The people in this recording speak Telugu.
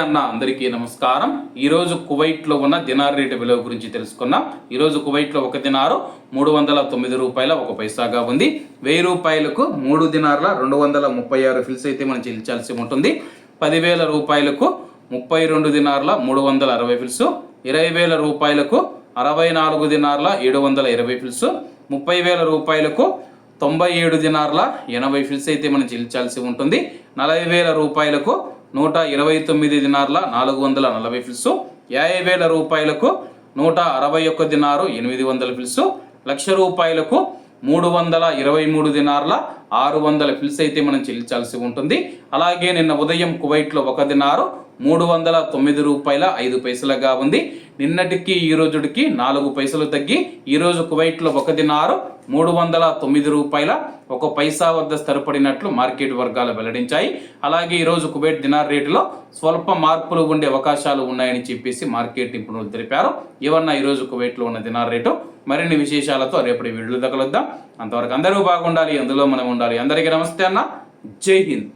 అన్న, అందరికీ నమస్కారం. ఈరోజు కువైట్లో ఉన్న దినార్ రేటు విలువ గురించి తెలుసుకున్నాం. ఈరోజు కువైట్లో ఒక దినారు 309 రూపాయల 1 పైసాగా ఉంది. 1000 రూపాయలకు 3 దినార్ల 236 ఫిల్స్ అయితే మనం చెల్లించాల్సి ఉంటుంది. 10,000 రూపాయలకు 32 దినార్ల 360 ఫిల్స్, 20,000 రూపాయలకు 64 దినార్ల 720 ఫిల్స్, 30,000 రూపాయలకు 97 దినార్ల 80 ఫిల్స్ అయితే మనం చెల్లించాల్సి ఉంటుంది. 40,000 రూపాయలకు 129 దినార్ల 440 ఫిల్స్, 50,000 రూపాయలకు 161 దినారు 800 ఫిల్స్, 1,00,000 రూపాయలకు 323 దినార్ల 600 ఫిల్స్ అయితే మనం చెల్లించాల్సి ఉంటుంది. అలాగే నిన్న ఉదయం కువైట్లో ఒక దినారు 309 రూపాయల 5 పైసలుగా ఉంది. నిన్నటికి ఈ రోజుకి 4 పైసలు తగ్గి ఈరోజు కువైట్లో ఒక దినారు 309 రూపాయల 1 పైసా వద్ద స్థిరపడినట్లు మార్కెట్ వర్గాలు వెల్లడించాయి. అలాగే ఈరోజు కువైట్ దినార్ రేటులో స్వల్ప మార్పులు ఉండే అవకాశాలు ఉన్నాయని చెప్పేసి మార్కెట్ నిపుణులు తెలిపారు. ఇవన్న ఈరోజు కువైట్లో ఉన్న దినార్ రేటు. మరిన్ని విశేషాలతో రేపటి వీడియోలో కలుద్దాం. అంతవరకు అందరూ బాగుండాలి, అందులో మనం ఉండాలి. అందరికీ నమస్తే అన్న, జై హింద్.